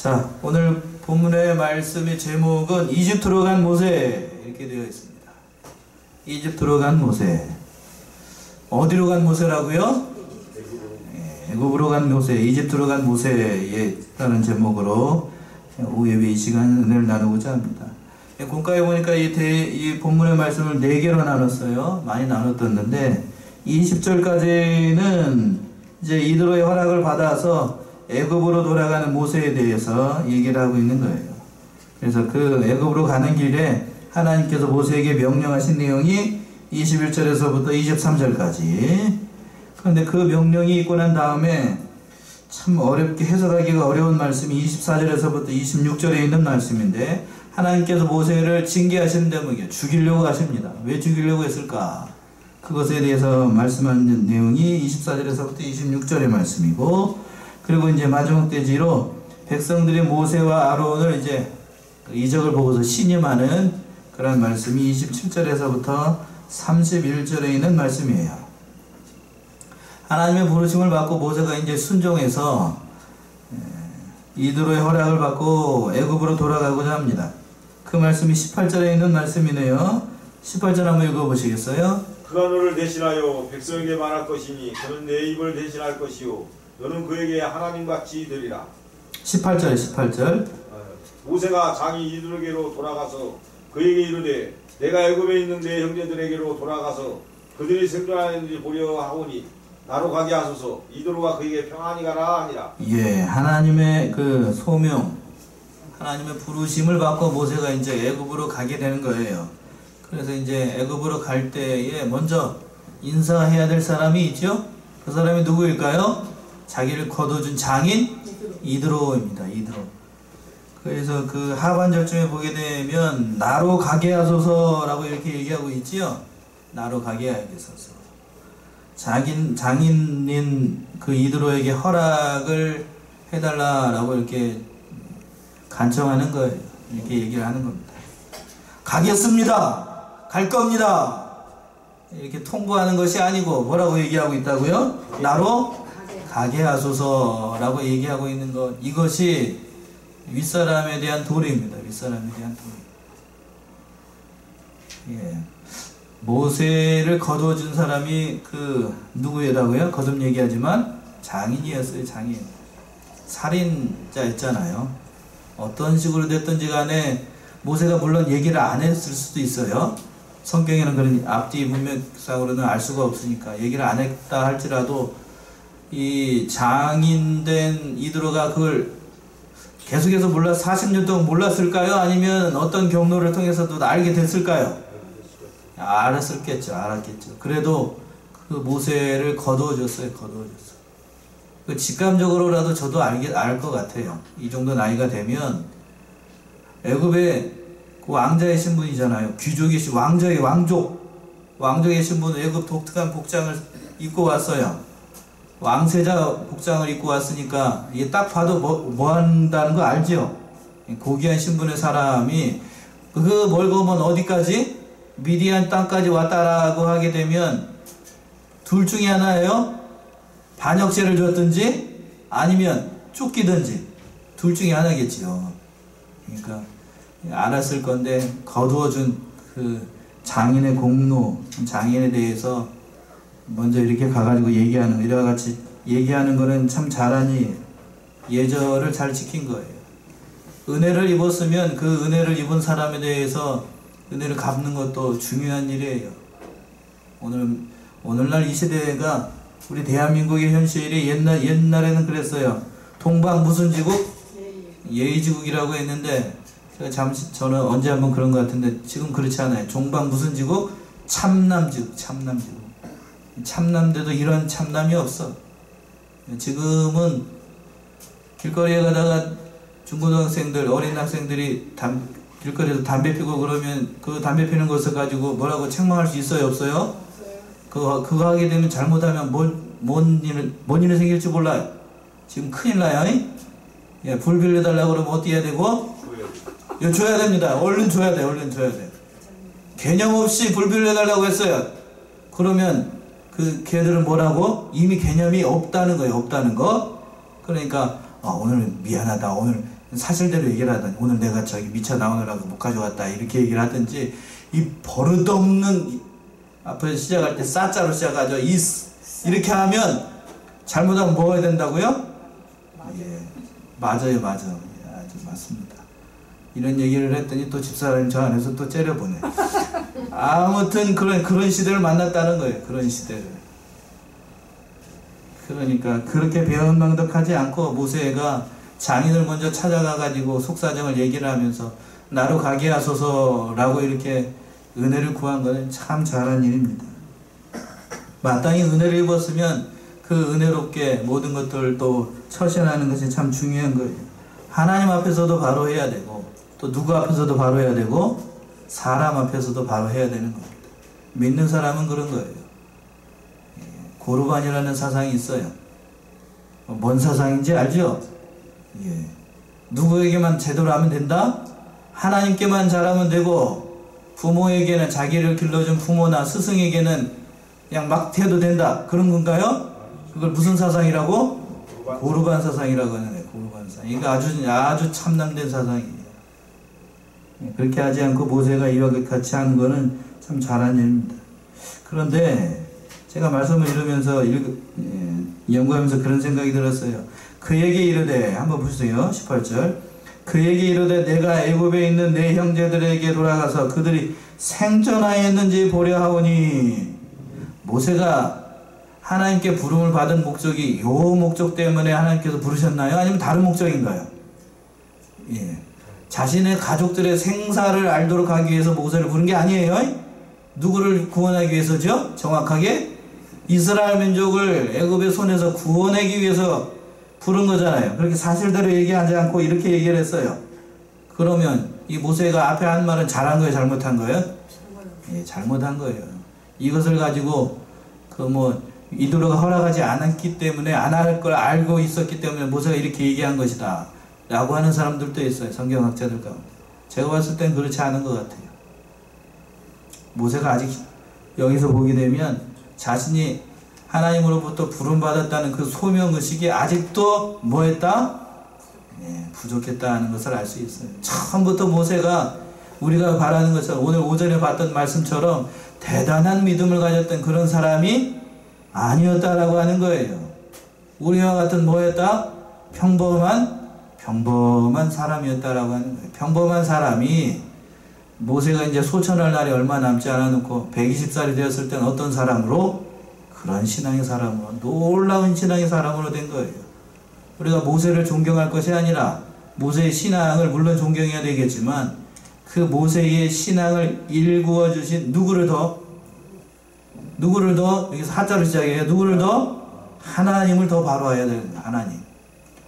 자, 오늘 본문의 말씀의 제목은 이집트로 간 모세 이렇게 되어 있습니다. 이집트로 간 모세. 어디로 간 모세라고요? 애굽으로 간 모세, 이집트로 간 모세라는 제목으로 오후에 이 시간 은혜를 나누고자 합니다. 공과에 보니까 이 본문의 말씀을 4개로 나눴어요. 많이 나눴었는데 20절까지는 이제 이드로의 허락을 받아서 애굽으로 돌아가는 모세에 대해서 얘기를 하고 있는 거예요. 그래서 그 애굽으로 가는 길에 하나님께서 모세에게 명령하신 내용이 21절에서부터 23절까지. 그런데 그 명령이 있고 난 다음에 참 어렵게 해석하기가 어려운 말씀이 24절에서부터 26절에 있는 말씀인데, 하나님께서 모세를 징계하시는 대목이에요. 죽이려고 하십니다. 왜 죽이려고 했을까? 그것에 대해서 말씀하는 내용이 24절에서부터 26절의 말씀이고, 그리고 이제 마지막 대지로 백성들이 모세와 아론을 이제 이적을 보고서 신임하는 그런 말씀이 27절에서부터 31절에 있는 말씀이에요. 하나님의 부르심을 받고 모세가 이제 순종해서 이드로의 허락을 받고 애굽으로 돌아가고자 합니다. 그 말씀이 18절에 있는 말씀이네요. 18절 한번 읽어보시겠어요? 그가 너를 대신하여 백성에게 말할 것이니 그는 내 입을 대신할 것이요 너는 그에게 하나님같이 되리라. 18절에 18절. 모세가 장이 이드로에게로 돌아가서 그에게 이르되 내가 애굽에 있는 내 형제들에게로 돌아가서 그들이 생존하는지 보려 하오니 나로 가게 하소서. 이드로가 그에게 평안히 가라 하니라. 예, 하나님의 그 소명, 하나님의 부르심을 받고 모세가 이제 애굽으로 가게 되는 거예요. 그래서 이제 애굽으로 갈 때에 먼저 인사해야 될 사람이 있죠. 그 사람이 누구일까요? 자기를 거둬준 장인 이드로입니다. 이드로. 그래서 그 하반절쯤에 보게 되면 나로 가게 하소서라고 이렇게 얘기하고 있지요. 나로 가게 하소서. 장인인 그 이드로에게 허락을 해달라라고 이렇게 간청하는 거예요. 이렇게 얘기를 하는 겁니다. 가겠습니다. 갈 겁니다. 이렇게 통보하는 것이 아니고 뭐라고 얘기하고 있다고요? 나로 가게 하소서라고 얘기하고 있는 것. 이것이 윗사람에 대한 도리입니다. 윗사람에 대한 도리. 예. 모세를 거둬준 사람이 그 누구라고요? 거듭 얘기하지만 장인이었어요. 장인. 살인자였잖아요. 어떤 식으로 됐든지 간에 모세가 물론 얘기를 안 했을 수도 있어요. 성경에는 그런 앞뒤 문맥상으로는 알 수가 없으니까 얘기를 안 했다 할지라도 이 장인된 이드로가 그걸 계속해서 40년 동안 몰랐을까요? 아니면 어떤 경로를 통해서도 알게 됐을까요? 알았겠죠. 그래도 그 모세를 거두어줬어요. 그 직감적으로라도 저도 알 것 같아요. 이 정도 나이가 되면 애굽의 그 왕자의 신분이잖아요. 귀족이신 왕족의 신분은 애굽 독특한 복장을 입고 왔어요. 왕세자 복장을 입고 왔으니까 이게 딱 봐도 뭐 한다는 거 알죠? 고귀한 신분의 사람이 그 멀고 먼 어디까지? 미디안 땅까지 왔다라고 하게 되면 둘 중에 하나예요. 반역죄를 줬든지 아니면 쫓기든지 둘 중에 하나겠지요. 그러니까 알았을 건데 거두어준 그 장인의 공로, 장인에 대해서 먼저 이렇게 가가지고 얘기하는, 이와 같이 얘기하는 거는 참 잘하니 예절을 잘 지킨 거예요. 은혜를 입었으면 그 은혜를 입은 사람에 대해서 은혜를 갚는 것도 중요한 일이에요. 오늘날 이 시대가 우리 대한민국의 현실이 옛날에는 그랬어요. 동방 무슨 지국? 예의지국이라고 했는데 저는 언제 한번 그런 것 같은데 지금 그렇지 않아요. 동방 무슨 지국? 참남지국. 참남대도 이런 참남이 없어. 지금은 길거리에 가다가 중고등학생들, 어린 학생들이 길거리에서 담배 피고 그러면 그 담배 피는 것을 가지고 뭐라고 책망할 수 있어요? 없어요? 그거 하게 되면 잘못하면 뭔 일이 생길지 몰라요. 지금 큰일 나요. 예, 불 빌려달라고 그러면 어떻게 해야 되고? 이거 줘야 됩니다. 얼른 줘야 돼. 개념 없이 불 빌려달라고 했어요. 그러면 그 걔들은 뭐라고? 이미 개념이 없다는 거예요. 그러니까 오늘 미안하다, 오늘 사실대로 얘기를 하더니 오늘 내가 저기 미쳐 나오느라고 못 가져왔다 이렇게 얘기를 하든지, 이 버릇없는 앞에 시작할 때 싸자로 시작하죠. 이렇게 하면 잘못하면 뭐가 된다고요? 예, 맞아요. 예, 아주 맞습니다. 이런 얘기를 했더니 또 집사람이 저 안에서 또 째려보네. 아무튼 그런 시대를 만났다는 거예요. 그런 시대를. 그러니까 그렇게 배은망덕하지 않고 모세가 장인을 먼저 찾아가가지고 속사정을 얘기를 하면서 나로 가게 하소서라고 이렇게 은혜를 구한 것은 참 잘한 일입니다. 마땅히 은혜를 입었으면 그 은혜롭게 모든 것들을 또 처신하는 것이 참 중요한 거예요. 하나님 앞에서도 바로 해야 되고, 또 누구 앞에서도 바로 해야 되고, 사람 앞에서도 바로 해야 되는 겁니다. 믿는 사람은 그런 거예요. 고르반이라는 사상이 있어요. 뭔 사상인지 알죠? 예. 누구에게만 제대로 하면 된다? 하나님께만 잘하면 되고, 부모에게는, 자기를 길러준 부모나 스승에게는 그냥 막 해도 된다, 그런 건가요? 그걸 무슨 사상이라고? 고르반 사상이라고 하는 거예요. 고르반 사상. 이거 아주 참남된 사상이에요. 그렇게 하지 않고 모세가 이와 같이 하는 거는 참 잘한 일입니다. 그런데 제가 말씀을 읽으면서 연구하면서 그런 생각이 들었어요. 그에게 이르되, 한번 보세요. 18절. 그에게 이르되 내가 애굽에 있는 내 형제들에게 돌아가서 그들이 생전하였는지 보려 하오니, 모세가 하나님께 부름을 받은 목적이 요 목적 때문에 하나님께서 부르셨나요? 아니면 다른 목적인가요? 예. 자신의 가족들의 생사를 알도록 하기 위해서 모세를 부른 게 아니에요. 누구를 구원하기 위해서죠? 정확하게 이스라엘 민족을 애굽의 손에서 구원하기 위해서 부른 거잖아요. 그렇게 사실대로 얘기하지 않고 이렇게 얘기를 했어요. 그러면 이 모세가 앞에 한 말은 잘한 거예요, 잘못한 거예요? 예, 잘못한 거예요. 이것을 가지고 이도로가 허락하지 않았기 때문에, 안 할 걸 알고 있었기 때문에 모세가 이렇게 얘기한 것이다 라고 하는 사람들도 있어요. 성경학자들 가운데. 제가 봤을 땐 그렇지 않은 것 같아요. 모세가 아직 여기서 보게 되면 자신이 하나님으로부터 부름받았다는 그 소명의식이 아직도 뭐했다? 네, 부족했다 하는 것을 알 수 있어요. 처음부터 모세가 우리가 바라는 것처럼, 오늘 오전에 봤던 말씀처럼 대단한 믿음을 가졌던 그런 사람이 아니었다라고 하는 거예요. 우리와 같은 뭐였다? 평범한 사람이었다라고 하는 거예요. 평범한 사람이, 모세가 이제 소천할 날이 얼마 남지 않아 놓고 120살이 되었을 때는 어떤 사람으로? 그런 신앙의 사람으로, 놀라운 신앙의 사람으로 된 거예요. 우리가 모세를 존경할 것이 아니라 모세의 신앙을 물론 존경해야 되겠지만, 그 모세의 신앙을 일구어 주신 누구를 더? 여기서 하자로 시작해요. 누구를 더? 하나님을 더 바라봐야 되는 거예요.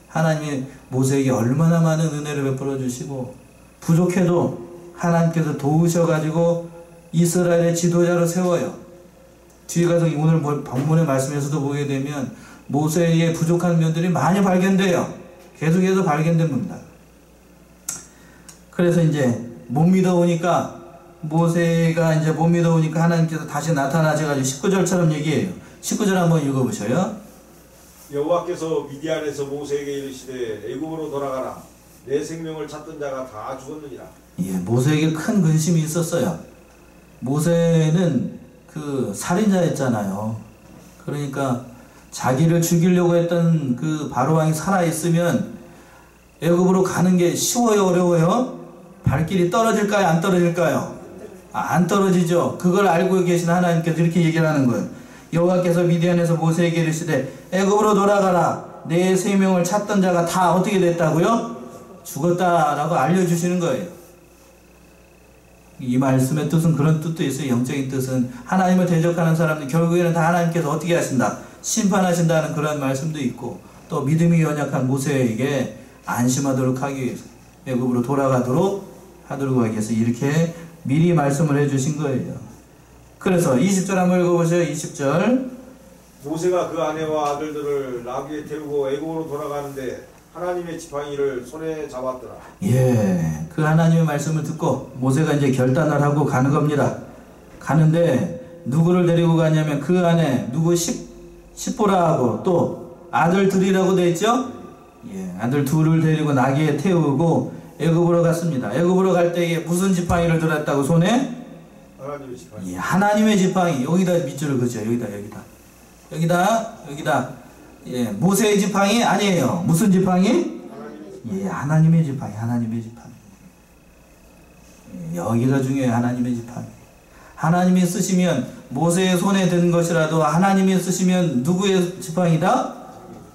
하나님이 모세에게 얼마나 많은 은혜를 베풀어 주시고, 부족해도 하나님께서 도우셔가지고 이스라엘의 지도자로 세워요. 뒤에 가서 오늘 본문의 말씀에서도 보게 되면 모세의 부족한 면들이 많이 발견돼요. 계속해서 발견됩니다. 그래서 이제 모세가 이제 못 믿어오니까 하나님께서 다시 나타나셔가지고 19절처럼 얘기해요. 19절 한번 읽어보셔요. 여호와께서 미디안에서 모세에게 이르시되 애굽으로 돌아가라. 내 생명을 찾던 자가 다 죽었느니라. 예, 모세에게 큰 근심이 있었어요. 모세는 그 살인자였잖아요. 그러니까 자기를 죽이려고 했던 그 바로왕이 살아있으면 애굽으로 가는 게 쉬워요, 어려워요? 발길이 떨어질까요, 안 떨어질까요? 안 떨어지죠. 그걸 알고 계신 하나님께서 이렇게 얘기를 하는 거예요. 여호와께서 미디안에서 모세에게 이르시되 애굽으로 돌아가라. 내 생명을 찾던 자가 다 어떻게 됐다고요? 죽었다라고 알려주시는 거예요. 이 말씀의 뜻은 그런 뜻도 있어요. 영적인 뜻은 하나님을 대적하는 사람들 결국에는 다 하나님께서 어떻게 하신다? 심판하신다는 그런 말씀도 있고, 또 믿음이 연약한 모세에게 안심하도록 하기 위해서, 애굽으로 돌아가도록 하도록 하기 위해서 이렇게 미리 말씀을 해주신 거예요. 그래서 20절 한번 읽어보세요. 20절. 모세가 그 아내와 아들들을 나귀에 태우고 애굽으로 돌아가는데 하나님의 지팡이를 손에 잡았더라. 예, 그 하나님의 말씀을 듣고 모세가 이제 결단을 하고 가는 겁니다. 가는데 누구를 데리고 가냐면 그 안에 누구 십보라하고 또 아들들이라고 돼 있죠? 예, 아들 둘을 데리고 나귀에 태우고 애굽으로 갔습니다. 애굽으로 갈 때에 무슨 지팡이를 들었다고 손에? 하나님의 지팡이. 예, 하나님의 지팡이. 여기다 밑줄을 그죠. 여기다. 예, 모세의 지팡이 아니에요. 무슨 지팡이? 예, 하나님의 지팡이. 예, 여기가 중요해요. 하나님의 지팡이. 하나님이 쓰시면 모세의 손에 든 것이라도 하나님이 쓰시면 누구의 지팡이다?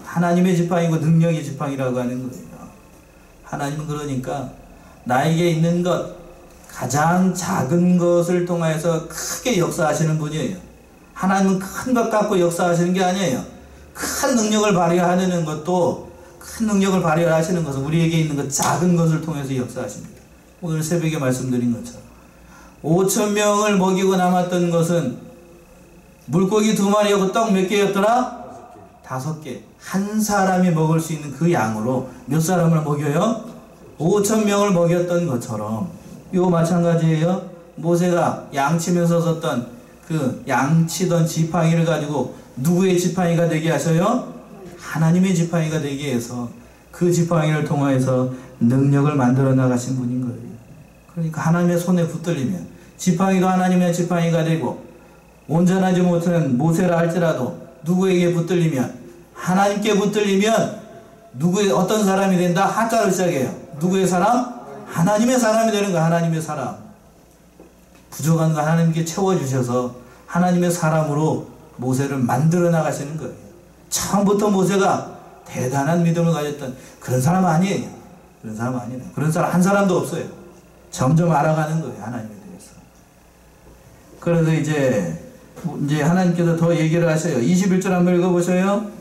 하나님의 지팡이고 능력의 지팡이라고 하는 거예요. 하나님은 그러니까 나에게 있는 것, 가장 작은 것을 통해서 크게 역사하시는 분이에요. 하나님은 큰 것 갖고 역사하시는 게 아니에요. 큰 능력을 발휘하는 것도, 큰 능력을 발휘하시는 것은 우리에게 있는 것, 작은 것을 통해서 역사하십니다. 오늘 새벽에 말씀드린 것처럼 5,000명을 먹이고 남았던 것은 물고기 2마리하고 떡 몇 개였더라? 5개. 한 사람이 먹을 수 있는 그 양으로 몇 사람을 먹여요? 5,000명을 먹였던 것처럼 이거 마찬가지예요. 모세가 양치면서 썼던 그 양치던 지팡이를 가지고 누구의 지팡이가 되게 하셔요? 하나님의 지팡이가 되게 해서 그 지팡이를 통해서 능력을 만들어 나가신 분인 거예요. 그러니까 하나님의 손에 붙들리면 지팡이도 하나님의 지팡이가 되고, 온전하지 못한 모세라 할지라도 누구에게 붙들리면, 하나님께 붙들리면 누구의 어떤 사람이 된다? 한자로 시작해요. 누구의 사람? 하나님의 사람이 되는 거야. 하나님의 사람. 부족한 거 하나님께 채워주셔서 하나님의 사람으로 모세를 만들어 나가시는 거예요. 처음부터 모세가 대단한 믿음을 가졌던 그런 사람 아니에요. 그런 사람 아니에요. 그런 사람 한 사람도 없어요. 점점 알아가는 거예요. 하나님에 대해서. 그래서 이제 하나님께서 더 얘기를 하셔요. 21절 한번 읽어보셔요.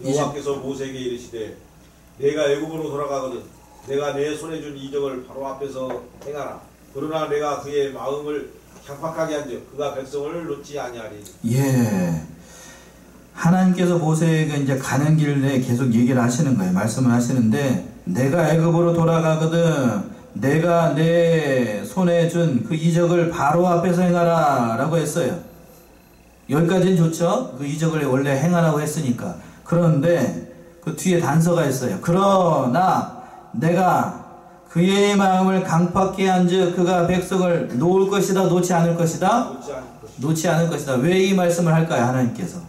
여호와께서 모세에게 이르시되 내가 애굽으로 돌아가거든 내가 내 손에 준 이적을 바로 앞에서 행하라. 그러나 내가 그의 마음을 강팍하게 한즉 그가 백성을 놓지 아니하리. 예. 하나님께서 모세에게 이제 가는 길에 계속 얘기를 하시는 거예요. 말씀을 하시는데, 내가 애굽으로 돌아가거든 내가 내 손에 준 그 이적을 바로 앞에서 행하라 라고 했어요. 여기까지는 좋죠. 그 이적을 원래 행하라고 했으니까. 그런데 그 뒤에 단서가 있어요. 그러나 내가 그의 마음을 강팍케 한즉 그가 백성을 놓을 것이다, 놓지 않을 것이다? 놓지 않을 것이다. 왜 이 말씀을 할까요? 하나님께서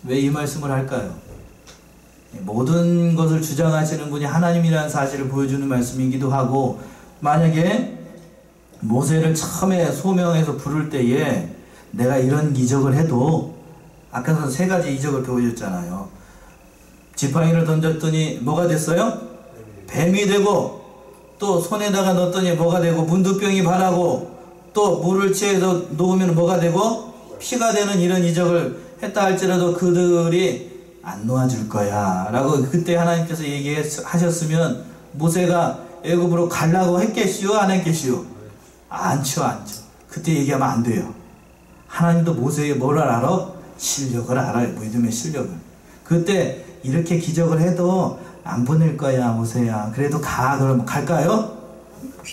왜 이 말씀을 할까요? 모든 것을 주장하시는 분이 하나님이라는 사실을 보여주는 말씀이기도 하고, 만약에 모세를 처음에 소명해서 부를 때에 내가 이런 이적을 해도, 아까서 3가지 이적을 보여줬잖아요. 지팡이를 던졌더니 뭐가 됐어요? 뱀이 되고, 또 손에다가 넣었더니 뭐가 되고, 문두병이 발하고, 또 물을 취해서 놓으면 뭐가 되고 피가 되는 이런 이적을 했다 할지라도 그들이 안 놓아줄 거야 라고 그때 하나님께서 얘기하셨으면 모세가 애굽으로 가려고 했겠시요? 안 했겠시요? 안죠. 그때 얘기하면 안 돼요. 하나님도 모세에게 뭐를 알아? 실력을 알아요. 믿음의 실력을. 그때 이렇게 기적을 해도 안 보낼 거야 모세야. 그래도 가. 그러면 갈까요?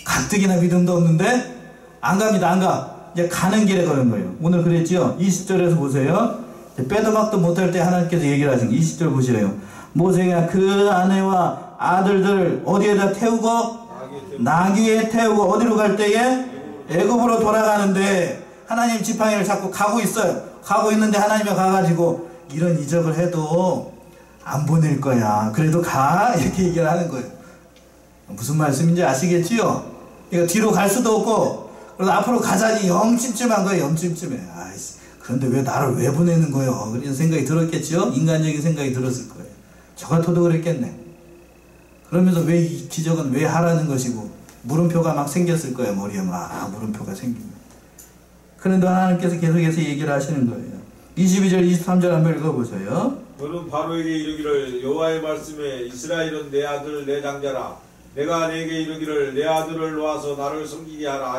가뜩이나 믿음도 없는데 안 갑니다. 안 가. 이제 가는 길에 가는 거예요. 오늘 그랬죠? 20절에서 보세요. 빼도 박도 못할 때 하나님께서 얘기를 하신 20절 보시래요. 모세가 그 아내와 아들들을 어디에다 태우고? 나귀에 태우고 어디로 갈 때에? 애굽으로 돌아가는데 하나님 지팡이를 잡고 가고 있어요. 가고 있는데 하나님이 가가지고 이런 이적을 해도 안 보낼 거야. 그래도 가. 이렇게 얘기를 하는 거예요. 무슨 말씀인지 아시겠지요? 그러니까 뒤로 갈 수도 없고, 그래서 앞으로 가자니 영 찜찜한 거예요. 영 찜찜해. 아이씨, 그런데 왜 나를 왜 보내는 거예요? 그런 생각이 들었겠죠? 인간적인 생각이 들었을 거예요. 저 같아도 그랬겠네. 그러면서 왜 이 기적은 왜 하라는 것이고, 물음표가 막 생겼을 거예요. 머리에 막 물음표가 생깁니다. 그런데 하나님께서 계속해서 얘기를 하시는 거예요. 22절 23절 한번 읽어보세요. 너는 바로에게 이르기를 여호와의 말씀에 이스라엘은 내 아들 내 장자라. 내가 내게 이르기를 내 아들을 놓아서 나를 섬기게 하라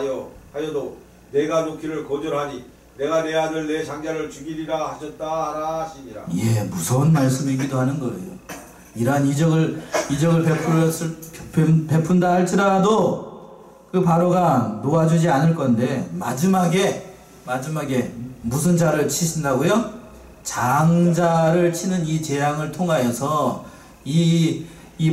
하여도 내가 놓기를 거절하니 내가 내 아들 내 장자를 죽이리라 하셨다 하라 하시니라. 예, 무서운 말씀이기도 하는 거예요. 이러한 이적을 베푼다 할지라도 그 바로가 놓아주지 않을 건데, 마지막에 무슨 자를 치신다고요? 장자를 치는 이 재앙을 통하여서 이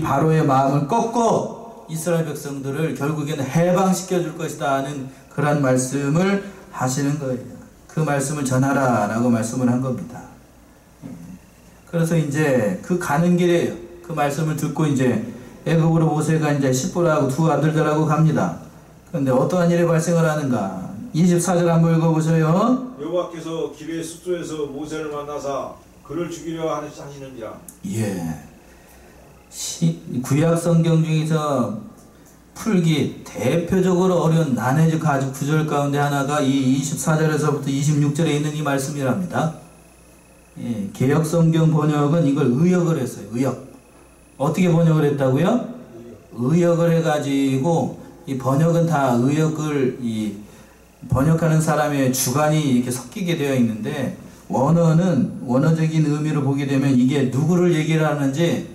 바로의 마음을 꺾고 이스라엘 백성들을 결국에는 해방시켜 줄 것이다 하는 그런 말씀을 하시는 거예요. 그 말씀을 전하라 라고 말씀을 한 겁니다. 그래서 이제 그 가는 길에 그 말씀을 듣고 이제 애굽으로 모세가 이제 십보라하고 두 아들들하고 갑니다. 그런데 어떠한 일이 발생을 하는가? 24절 한번 읽어보세요. 여호와께서 길의 숫소에서 모세를 만나사 그를 죽이려 하시는지라. 예. 구약 성경 중에서 풀기 대표적으로 어려운 난해지 구절 가운데 하나가 이 24절에서부터 26절에 있는 이 말씀이랍니다. 예, 개역 성경 번역은 이걸 의역을 했어요. 의역. 어떻게 번역을 했다고요? 의역을 해가지고 이 번역은 다 의역을 번역하는 사람의 주관이 이렇게 섞이게 되어 있는데 원어는 원어적인 의미로 보게 되면 이게 누구를 얘기를 하는지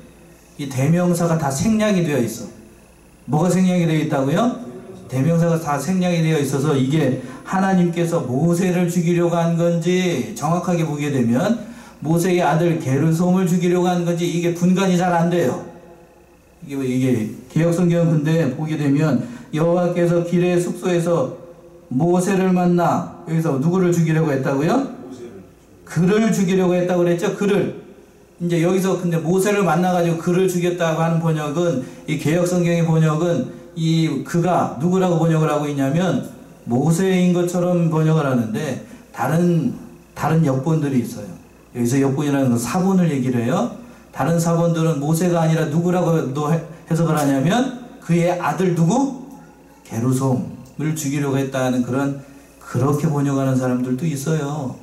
이 대명사가 다 생략이 되어 있어. 뭐가 생략이 되어 있다고요? 대명사가 다 생략이 되어 있어서 이게 하나님께서 모세를 죽이려고 한 건지 정확하게 보게 되면 모세의 아들 게르솜을 죽이려고 한 건지 이게 분간이 잘 안 돼요. 이게 개역성경 근데 보게 되면 여호와께서 길의 숙소에서 모세를 만나 여기서 누구를 죽이려고 했다고요? 그를 죽이려고 했다고 그랬죠? 그를. 이제 여기서 근데 모세를 만나가지고 그를 죽였다고 하는 번역은 이 개역성경의 번역은 이 그가 누구라고 번역을 하고 있냐면 모세인 것처럼 번역을 하는데 다른 역본들이 있어요. 여기서 역본이라는 건 사본을 얘기를 해요. 다른 사본들은 모세가 아니라 누구라고 해석을 하냐면 그의 아들 누구? 게르솜을 죽이려고 했다는 그렇게 번역하는 사람들도 있어요.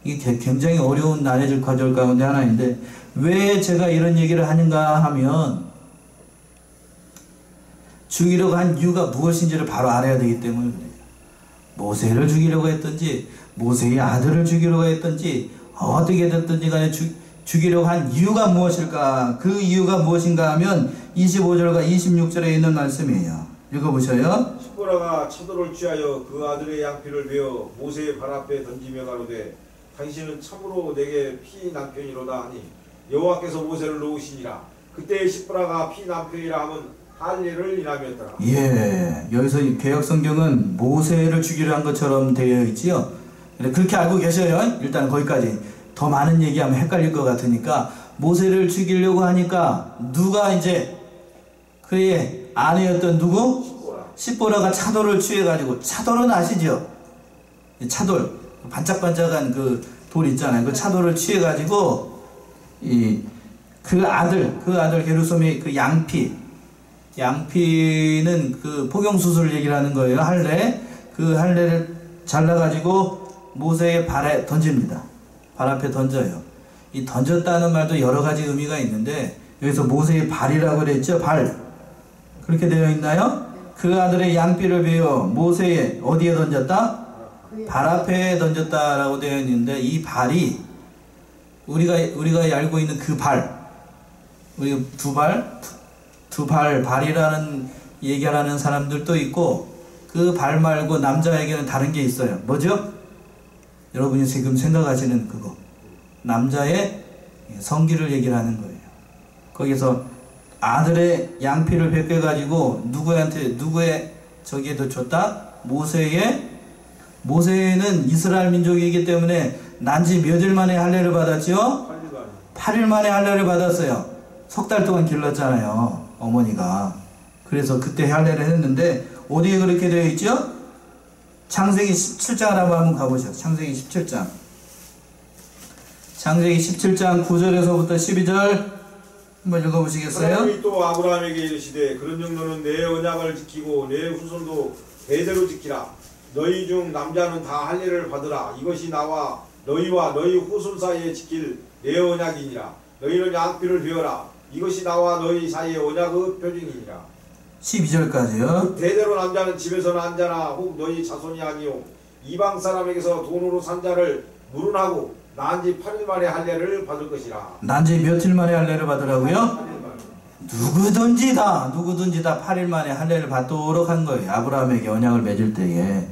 이게 굉장히 어려운 난해질 과정 가운데 하나인데 왜 제가 이런 얘기를 하는가 하면 죽이려고 한 이유가 무엇인지를 바로 알아야 되기 때문에 그래요. 모세를 죽이려고 했든지 모세의 아들을 죽이려고 했든지 어떻게 됐든지 간에 죽이려고 한 이유가 무엇일까? 그 이유가 무엇인가 하면 25절과 26절에 있는 말씀이에요. 읽어보셔요. 십보라가 차도를 취하여 그 아들의 양피를 베어 모세의 발 앞에 던지며 가로되 당신은 참으로 내게 피 남편이로다 하니 여호와께서 모세를 놓으시니라. 그때 십보라가 피 남편이라 하면 할례를 인함이었더라. 예, 여기서 개역성경은 모세를 죽이려 한 것처럼 되어 있지요. 그렇게 알고 계셔요. 일단 거기까지. 더 많은 얘기하면 헷갈릴 것 같으니까 모세를 죽이려고 하니까 누가 이제 그의 아내였던 누구? 십보라가 차돌을 취해가지고, 차돌은 아시죠? 차돌, 반짝반짝한 그 돌 있잖아요. 그 차돌을 취해가지고 그 아들 게르솜의 그 양피는 그 포경수술 얘기를 하는 거예요. 할례. 그 할례를 잘라가지고 모세의 발에 던집니다. 발 앞에 던져요. 이 던졌다는 말도 여러 가지 의미가 있는데 여기서 모세의 발이라고 그랬죠. 발. 그렇게 되어 있나요? 그 아들의 양피를 베어 모세의 어디에 던졌다? 발 앞에 던졌다라고 되어 있는데 이 발이 우리가 알고 있는 그 발, 우리 두 발 발이라는 얘기하는 사람들도 있고 그 발 말고 남자에게는 다른 게 있어요. 뭐죠? 여러분이 지금 생각하시는 그거. 남자의 성기를 얘기를 하는 거예요. 거기서 아들의 양피를 베껴가지고 누구의 저기에도 줬다? 모세는 이스라엘 민족이기 때문에 난지 몇 일 만에 할례를 받았죠? 8일 만에 할례를 받았어요. 석 달 동안 길렀잖아요. 어머니가. 그래서 그때 할례를 했는데 어디에 그렇게 되어 있죠? 창세기 17장을 한번 가보죠. 창세기 17장. 창세기 17장 9절에서부터 12절 한번 읽어보시겠어요? 하나님이 또 아브라함에게 이르시되 그런 정도는 내 언약을 지키고 내 후손도 대대로 지키라. 너희 중 남자는 다 할례를 받으라. 이것이 나와 너희와 너희 후손 사이에 지킬 내 언약이니라. 너희는 양피를 베어라. 이것이 나와 너희 사이의 언약의 표징이니라. 12절까지요. 대대로 남자는 집에서는 한 자나 혹 너희 자손이 아니요 이방 사람에게서 돈으로 산 자를 물은하고 난지 8일 만에 할례를 받을 것이라. 난지 며칠 만에 할례를 받으라고요? 누구든지 다 8일 만에 할례를 받도록 한 거예요. 아브라함에게 언약을 맺을 때에.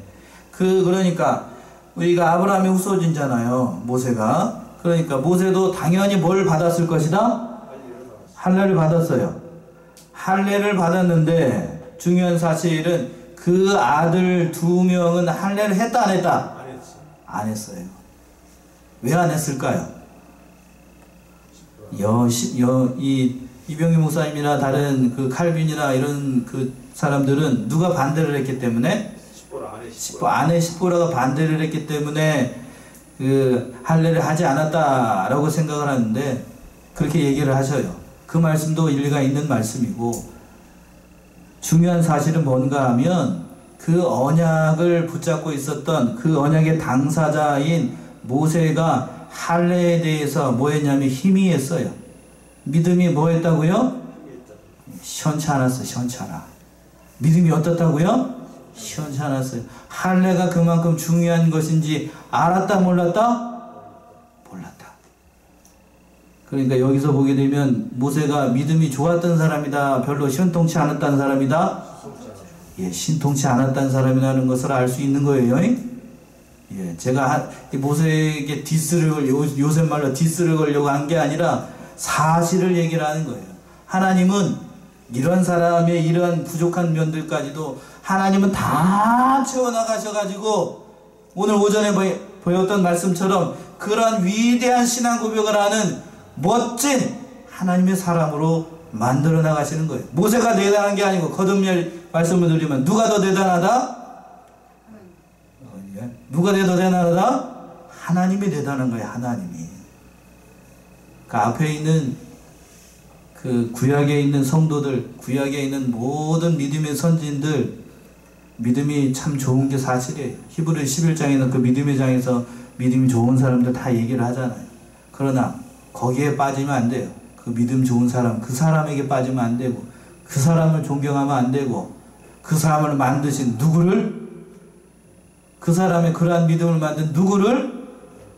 그러니까 우리가 아브라함의 후손이잖아요. 모세가. 그러니까 모세도 당연히 뭘 받았을 것이다? 할례를 받았어요. 할례를 받았는데 중요한 사실은 그 아들 2명은 할례를 했다 안 했다? 안 했지. 안 했어요. 왜 안 했을까요? 이병희 목사님이나 다른 그 칼빈이나 이런 그 사람들은 누가 반대를 했기 때문에 아내 십보라가 반대를 했기 때문에 그 할례를 하지 않았다라고 생각을 하는데 그렇게 얘기를 하셔요. 그 말씀도 일리가 있는 말씀이고 중요한 사실은 뭔가 하면 그 언약을 붙잡고 있었던 그 언약의 당사자인 모세가 할례에 대해서 뭐 했냐면 희미했어요. 믿음이 뭐 했다고요? 시원치 않았어요. 시원치 않아. 믿음이 어떻다고요? 시원치 않았어요. 할례가 그만큼 중요한 것인지 알았다 몰랐다? 몰랐다. 그러니까 여기서 보게 되면 모세가 믿음이 좋았던 사람이다, 별로 신통치 않았다는 사람이다? 예, 신통치 않았다는 사람이라는 것을 알 수 있는 거예요. 예, 제가 모세에게 요새 말로 디스를 걸려고 한 게 아니라 사실을 얘기를 하는 거예요. 하나님은 이런 사람의 이런 부족한 면들까지도 하나님은 다 채워나가셔가지고 오늘 오전에 보였던 말씀처럼 그런 위대한 신앙 고백을 하는 멋진 하나님의 사람으로 만들어 나가시는 거예요. 모세가 대단한 게 아니고 거듭날 말씀을 드리면 누가 더 대단하다? 누가 더 대단하다? 하나님이 대단한 거예요. 하나님이. 그 앞에 있는 그 구약에 있는 성도들, 구약에 있는 모든 믿음의 선진들 믿음이 참 좋은 게 사실이에요. 히브리 11장에는 그 믿음의 장에서 믿음이 좋은 사람들 다 얘기를 하잖아요. 그러나 거기에 빠지면 안 돼요. 그 믿음 좋은 사람, 그 사람에게 빠지면 안 되고 그 사람을 존경하면 안 되고 그 사람을 만드신 누구를, 그 사람의 그러한 믿음을 만든 누구를?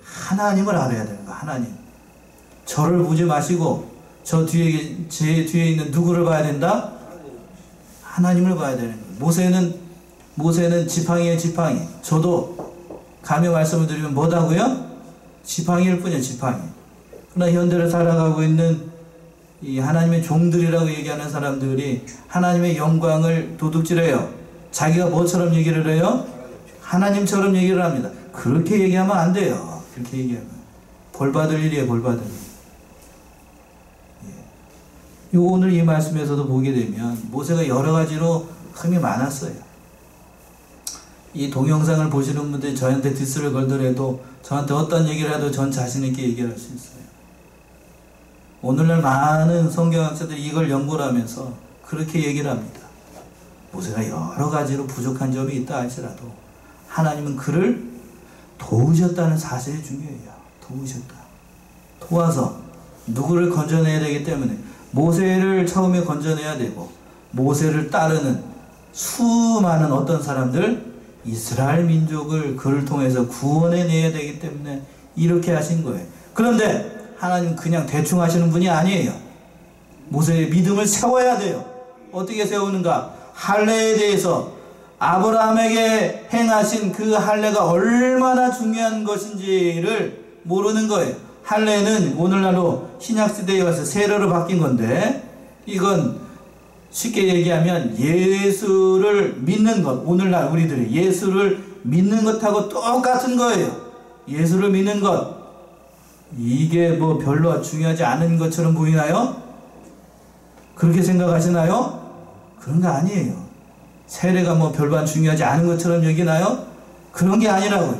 하나님을 알아야 되는 거야. 하나님. 저를 보지 마시고 제 뒤에 있는 누구를 봐야 된다? 하나님을 봐야 되는 거예요. 모세는 지팡이에 지팡이. 저도 감히 말씀을 드리면 뭐다고요? 지팡이일 뿐이에요. 지팡이. 그러나 현대를 살아가고 있는 이 하나님의 종들이라고 얘기하는 사람들이 하나님의 영광을 도둑질해요. 자기가 뭐처럼 얘기를 해요? 하나님처럼 얘기를 합니다. 그렇게 얘기하면 안 돼요. 그렇게 얘기하면 벌받을 일이에요. 벌받을 일. 예. 오늘 이 말씀에서도 보게 되면 모세가 여러 가지로 흠이 많았어요. 이 동영상을 보시는 분들이 저한테 디스를 걸더라도 저한테 어떤 얘기를 해도 전 자신 있게 얘기를 할 수 있어요. 오늘날 많은 성경학자들이 이걸 연구를 하면서 그렇게 얘기를 합니다. 모세가 여러 가지로 부족한 점이 있다 할지라도 하나님은 그를 도우셨다는 사실이 중요해요. 도우셨다. 도와서 누구를 건져내야 되기 때문에 모세를 처음에 건져내야 되고 모세를 따르는 수많은 어떤 사람들, 이스라엘 민족을 그를 통해서 구원해내야 되기 때문에 이렇게 하신 거예요. 그런데 하나님 그냥 대충 하시는 분이 아니에요. 모세의 믿음을 세워야 돼요. 어떻게 세우는가? 할례에 대해서 아브라함에게 행하신 그 할례가 얼마나 중요한 것인지를 모르는 거예요. 할례는 오늘날로 신약시대에 와서 세례로 바뀐 건데 이건 쉽게 얘기하면 예수를 믿는 것, 오늘날 우리들이 예수를 믿는 것하고 똑같은 거예요. 예수를 믿는 것, 이게 뭐 별로 중요하지 않은 것처럼 보이나요? 그렇게 생각하시나요? 그런 거 아니에요. 세례가 뭐 별반 중요하지 않은 것처럼 여기나요? 그런 게 아니라고요.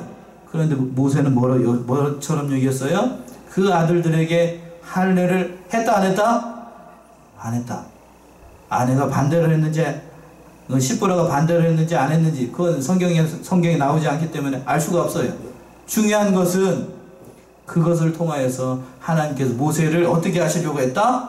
그런데 모세는 뭐처럼 여겼어요? 그 아들들에게 할례를 했다 안 했다? 안 했다. 아내가 반대를 했는지, 십보라가 반대를 했는지 안 했는지 그건 성경에 나오지 않기 때문에 알 수가 없어요. 중요한 것은 그것을 통하여서 하나님께서 모세를 어떻게 하시려고 했다?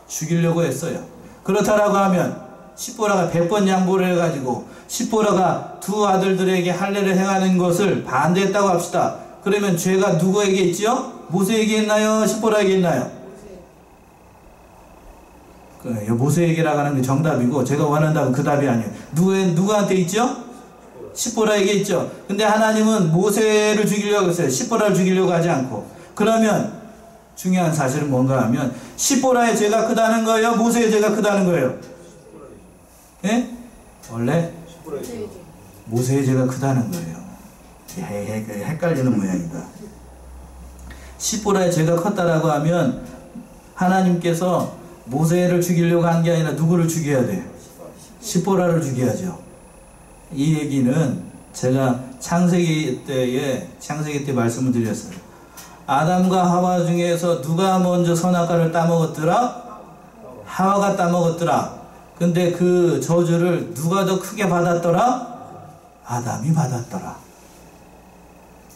죽이려고 했어요. 그렇다라고 하면 십보라가 100번 양보를 해가지고 십보라가 두 아들들에게 할례를 행하는 것을 반대했다고 합시다. 그러면 죄가 누구에게 있지요? 모세에게 있나요? 십보라에게 있나요? 모세에게라고 하는 게 정답이고 제가 원한다면 그 답이 아니에요. 누구한테 있죠? 십보라에게 있죠. 근데 하나님은 모세를 죽이려고 했어요. 십보라를 죽이려고 하지 않고. 그러면 중요한 사실은 뭔가 하면 십보라의 죄가 크다는 거예요? 모세의 죄가 크다는 거예요? 예? 원래 모세의 죄가 크다는 거예요. 헷갈리는 모양이다. 십보라의 죄가 컸다라고 하면 하나님께서 모세를 죽이려고 한 게 아니라 누구를 죽여야 돼요? 십보라를 죽여야죠. 이 얘기는 제가 창세기 때 말씀을 드렸어요. 아담과 하와 중에서 누가 먼저 선악과를 따먹었더라? 하와가 따먹었더라. 근데 그 저주를 누가 더 크게 받았더라? 아담이 받았더라.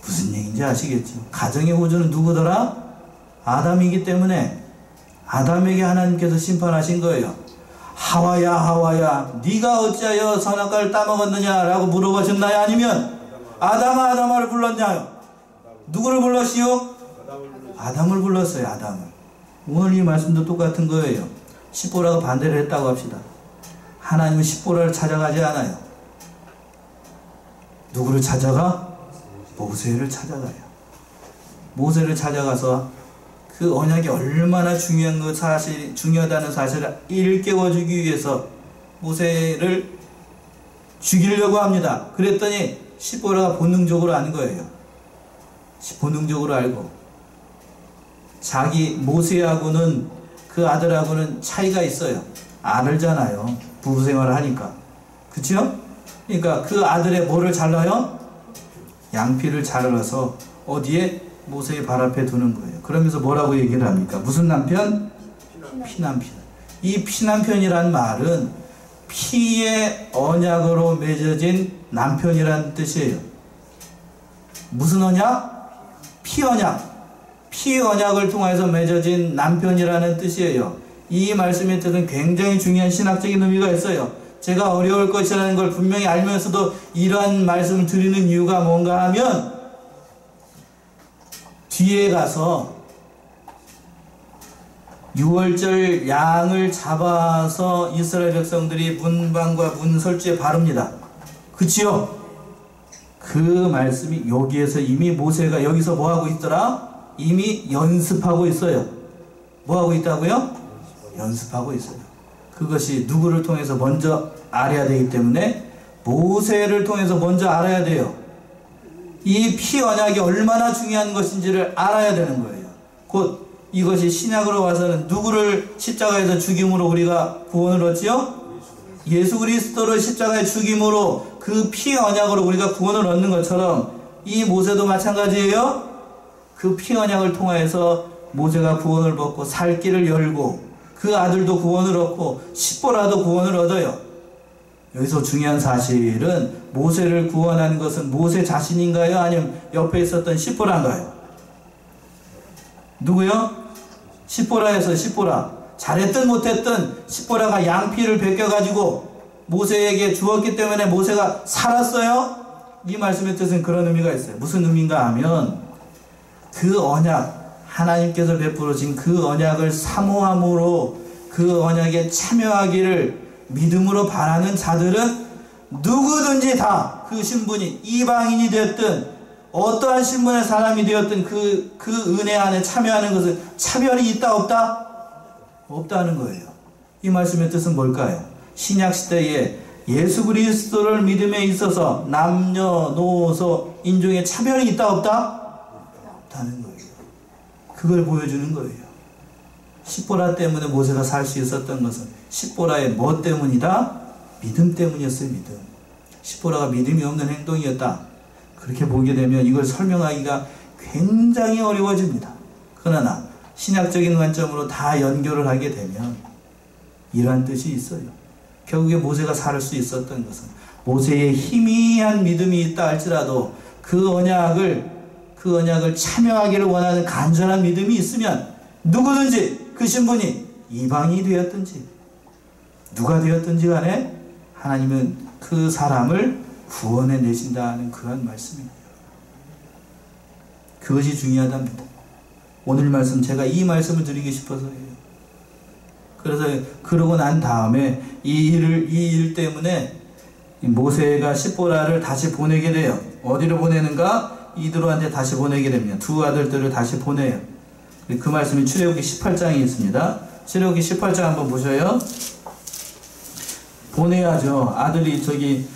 무슨 얘기인지 아시겠죠? 가정의 호주는 누구더라? 아담이기 때문에 아담에게 하나님께서 심판하신 거예요. 하와야 하와야 네가 어찌하여 선악과를 따먹었느냐 라고 물어보셨나요? 아니면 아담아 아담아를 불렀냐요? 누구를 불렀시오? 아담을 불렀어요. 아담을. 오늘 이 말씀도 똑같은 거예요. 십보라가 반대를 했다고 합시다. 하나님은 십보라를 찾아가지 않아요. 누구를 찾아가? 모세를 찾아가요. 모세를 찾아가서 그 언약이 얼마나 중요하다는 사실을 일깨워주기 위해서 모세를 죽이려고 합니다. 그랬더니 십보라가 본능적으로 아는 거예요. 본능적으로 알고 자기 모세하고는 그 아들하고는 차이가 있어요. 알잖아요. 부부 생활을 하니까. 그쵸? 그러니까 그 아들의 뭐를 잘라요? 양피를 잘라서 어디에? 모세의 발 앞에 두는 거예요. 그러면서 뭐라고 얘기를 합니까? 무슨 남편? 피남편. 이 피남편이란 말은 피의 언약으로 맺어진 남편이라는 뜻이에요. 무슨 언약? 피 언약. 피 언약을 통해서 맺어진 남편이라는 뜻이에요. 이 말씀의 뜻은 굉장히 중요한 신학적인 의미가 있어요. 제가 어려울 것이라는 걸 분명히 알면서도 이러한 말씀을 드리는 이유가 뭔가 하면 뒤에 가서 6월절 양을 잡아서 이스라엘 백성들이 문방과 문설주에 바릅니다. 그치요? 그 말씀이 여기에서 이미 모세가 여기서 뭐하고 있더라? 이미 연습하고 있어요. 뭐하고 있다고요? 연습하고 있어요. 그것이 누구를 통해서 먼저 알아야 되기 때문에 모세를 통해서 먼저 알아야 돼요. 이 피 언약이 얼마나 중요한 것인지를 알아야 되는 거예요. 곧 이것이 신약으로 와서는 누구를 십자가에서 죽임으로 우리가 구원을 얻지요? 예수 그리스도를 십자가에 죽임으로 그 피 언약으로 우리가 구원을 얻는 것처럼 이 모세도 마찬가지예요. 그 피 언약을 통해서 모세가 구원을 받고 살 길을 열고 그 아들도 구원을 얻고 십보라도 구원을 얻어요. 여기서 중요한 사실은 모세를 구원한 것은 모세 자신인가요? 아니면 옆에 있었던 십보라인가요? 누구요? 십보라에서 십보라. 잘했든 못했든 십보라가 양피를 벗겨가지고 모세에게 주었기 때문에 모세가 살았어요? 이 말씀의 뜻은 그런 의미가 있어요. 무슨 의미인가 하면 그 언약, 하나님께서 베풀어진 그 언약을 사모함으로 그 언약에 참여하기를 믿음으로 바라는 자들은 누구든지 다 그 신분이 이방인이 되었든 어떠한 신분의 사람이 되었든 그 은혜 안에 참여하는 것은 차별이 있다 없다? 없다는 거예요. 이 말씀의 뜻은 뭘까요? 신약시대에 예수 그리스도를 믿음에 있어서 남녀노소 인종의 차별이 있다 없다? 없다는 거예요. 그걸 보여주는 거예요. 십보라 때문에 모세가 살 수 있었던 것은 십보라의 뭐 때문이다? 믿음 때문이었어요. 믿음. 십보라가 믿음이 없는 행동이었다. 그렇게 보게 되면 이걸 설명하기가 굉장히 어려워집니다. 그러나 신약적인 관점으로 다 연결을 하게 되면 이러한 뜻이 있어요. 결국에 모세가 살 수 있었던 것은 모세의 희미한 믿음이 있다 할지라도 그 언약을 참여하기를 원하는 간절한 믿음이 있으면 누구든지 그 신분이 이방인이 되었든지 누가 되었든지 간에 하나님은 그 사람을 구원해 내신다는 그런 말씀입니다. 그것이 중요하답니다. 오늘 말씀 제가 이 말씀을 드리고 싶어서요. 그래서 그러고 난 다음에 이 일 때문에 이 모세가 십보라를 다시 보내게 돼요. 어디로 보내는가? 이드로한테 다시 보내게 됩니다. 두 아들들을 다시 보내요. 그 말씀이 출애굽기 18장에 있습니다. 출애굽기 18장 한번 보셔요. 보내야죠. 아들이 저기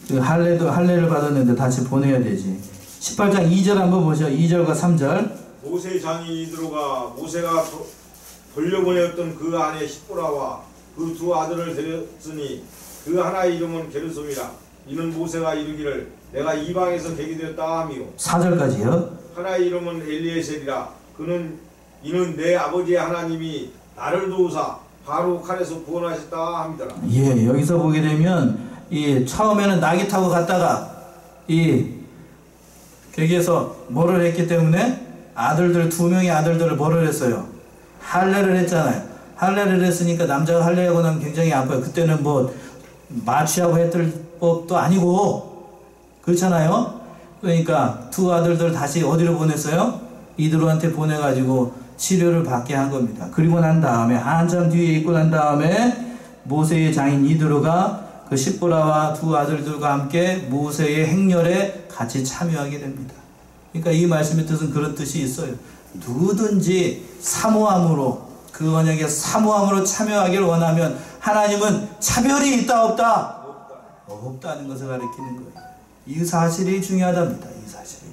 그 할례를 받았는데 다시 보내야 되지. 18장 2절 한번 보셔. 2절과 3절. 모세 장이 이드로가 모세가 돌려보내었던 그 아내 십보라와 그 두 아들을 데렸으니 그 하나의 이름은 게르솜이라. 이는 모세가 이르기를 내가 이방에서 계게 되었다 하며 4절까지요. 하나의 이름은 엘리에셀이라. 이는 내 아버지의 하나님이 나를 도우사 바로 칼에서 구원하셨다 합니다. 예, 여기서 보게 되면 처음에는 나귀 타고 갔다가 거기에서 뭐를 했기 때문에 두 명의 아들들을 뭐를 했어요? 할례를 했잖아요. 할례를 했으니까 남자가 할례하고 나면 굉장히 아파요. 그때는 뭐 마취하고 했을 법도 아니고 그렇잖아요. 그러니까 두 아들들 다시 어디로 보냈어요? 이드로한테 보내가지고 치료를 받게 한 겁니다. 그리고 난 다음에 한참 뒤에 있고 난 다음에 모세의 장인 이드로가 그 십보라와 두 아들들과 함께 모세의 행렬에 같이 참여하게 됩니다. 그러니까 이 말씀의 뜻은 그런 뜻이 있어요. 누구든지 사모함으로 그 언약에 사모함으로 참여하기를 원하면 하나님은 차별이 있다 없다? 없다는 것을 가리키는 거예요. 이 사실이 중요하답니다. 이 사실이.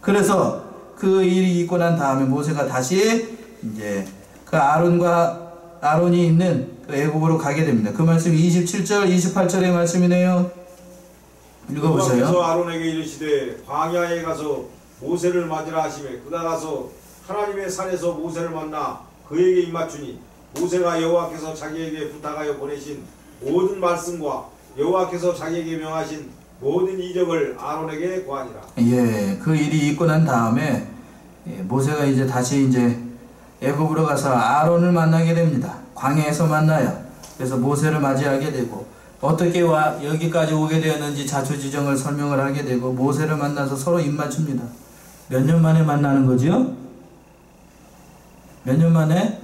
그래서 그 일이 있고 난 다음에 모세가 다시 이제 그 아론이 있는 그 애굽으로 가게 됩니다. 그 말씀이 27절, 28절의 말씀이네요. 읽어보세요. 그래서 아론에게 이르시되 광야에 가서 모세를 맞으라 하시매 그가 가서 하나님의 산에서 모세를 만나 그에게 입맞추니 모세가 여호와께서 자기에게 부탁하여 보내신 모든 말씀과 여호와께서 자기에게 명하신 모든 이적을 아론에게 고하니라. 예, 그 일이 있고 난 다음에 모세가 이제 다시 애굽으로 가서 아론을 만나게 됩니다. 광야에서 만나요. 그래서 모세를 맞이하게 되고 어떻게 여기까지 오게 되었는지 자초지정을 설명을 하게 되고 모세를 만나서 서로 입맞춥니다. 몇 년 만에 만나는 거지요? 몇 년 만에?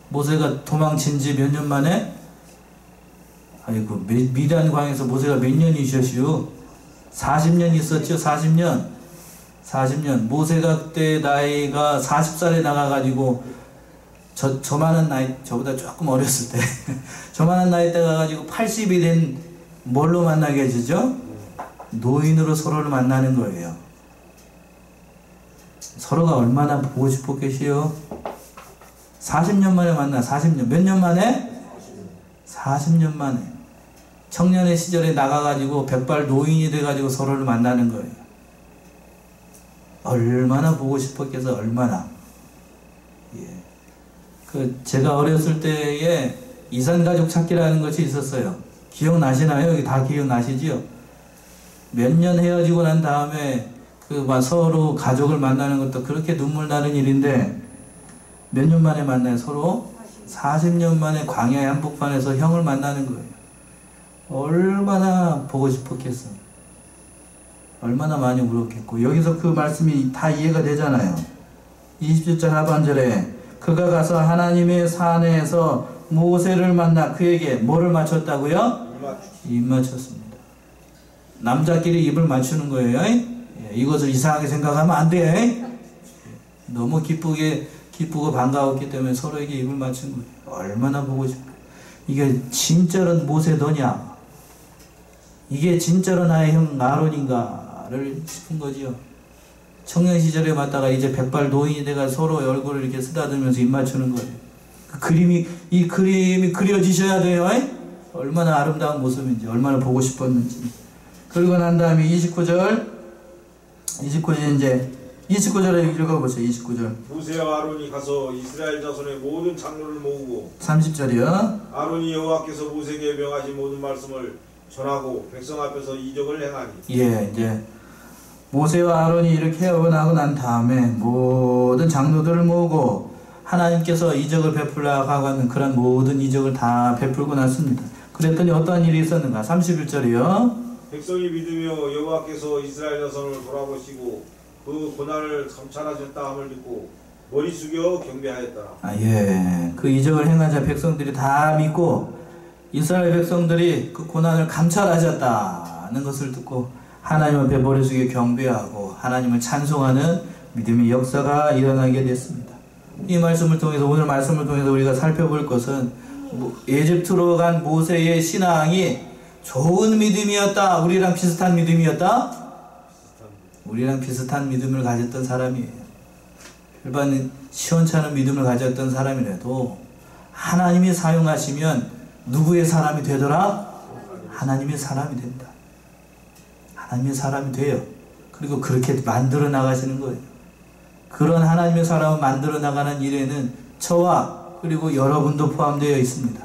모세가 도망친 지 몇 년 만에? 아이고, 미디안 광에서 모세가 몇 년 있었슈? 40년 있었죠? 40년. 모세가 그때 나이가 40살에 나가가지고 저만한 나이, 저보다 조금 어렸을 때 저만한 나이 때 가가지고 80이 된 뭘로 만나게 해주죠? 노인으로 서로를 만나는 거예요. 서로가 얼마나 보고 싶었겠어요? 40년 만에 만나. 40년. 몇 년 만에? 40년 만에. 청년의 시절에 나가가지고 백발 노인이 돼가지고 서로를 만나는 거예요. 얼마나 보고 싶었겠어. 얼마나. 예. 제가 어렸을 때에 이산가족 찾기라는 것이 있었어요. 기억나시나요? 여기 다 기억나시지요? 몇 년 헤어지고 난 다음에 서로 가족을 만나는 것도 그렇게 눈물 나는 일인데 몇 년 만에 만나요? 서로 40년 만에 광야의 한복판에서 형을 만나는 거예요. 얼마나 보고 싶었겠어. 얼마나 많이 울었겠고. 여기서 그 말씀이 다 이해가 되잖아요. 27절 하반절에 그가 가서 하나님의 산에서 모세를 만나 그에게 뭐를 맞췄다고요? 입 맞췄습니다. 남자끼리 입을 맞추는 거예요. 이것을 이상하게 생각하면 안 돼. 너무 기쁘고 반가웠기 때문에 서로에게 입을 맞춘 거예요. 얼마나 보고 싶어. 이게 진짜로 모세더냐? 이게 진짜로 나의 형 아론인가를 싶은 거지요. 청년 시절에 맞다가 이제 백발 노인이 돼가 서로 얼굴을 이렇게 쓰다듬으면서 입 맞추는 거예요. 이 그림이 그려지셔야 돼요. 얼마나 아름다운 모습인지, 얼마나 보고 싶었는지. 그리고 난 다음에 29절 이제 29절에 읽어보세요. 29절. 모세와 아론이 가서 이스라엘 자손의 모든 장로를 모으고 30절이요. 아론이 여호와께서 모세에게 명하신 모든 말씀을 전하고 백성 앞에서 이적을 행하니. 예, 이제 모세와 아론이 이렇게 하고 난 다음에 모든 장로들을 모으고 하나님께서 이적을 베풀라고 하는 그런 모든 이적을 다 베풀고 났습니다. 그랬더니 어떠한 일이 있었는가? 31절이요. 백성이 믿으며 여호와께서 이스라엘 자손을 돌아보시고 그 고난을 감찰하셨다 함을 듣고 머리 숙여 경배하였더라. 예. 그 이적을 행하자 백성들이 다 믿고 이스라엘 백성들이 그 고난을 감찰하셨다는 것을 듣고 하나님 앞에 머리 숙여 경배하고 하나님을 찬송하는 믿음의 역사가 일어나게 됐습니다. 이 말씀을 통해서, 오늘 말씀을 통해서 우리가 살펴볼 것은 에집트로 간 모세의 신앙이 좋은 믿음이었다, 우리랑 비슷한 믿음이었다? 우리랑 비슷한 믿음을 가졌던 사람이에요. 일반 시원찮은 믿음을 가졌던 사람이라도 하나님이 사용하시면 누구의 사람이 되더라? 하나님의 사람이 된다. 하나님의 사람이 돼요. 그리고 그렇게 만들어 나가시는 거예요. 그런 하나님의 사람을 만들어 나가는 일에는 저와 그리고 여러분도 포함되어 있습니다.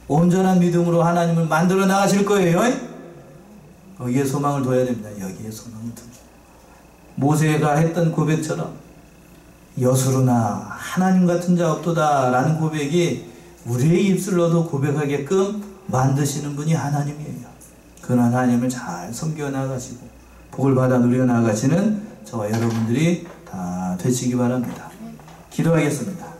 온전한 믿음으로 하나님을 만들어 나가실 거예요. 여기에 소망을 둬야 됩니다. 여기에 소망을 둡니다. 모세가 했던 고백처럼 여수로나 하나님 같은 자 없도다 라는 고백이 우리의 입술로도 고백하게끔 만드시는 분이 하나님이에요. 그런 하나님을 잘 섬겨 나가시고 복을 받아 누려 나가시는 저와 여러분들이 다 되시기 바랍니다. 기도하겠습니다.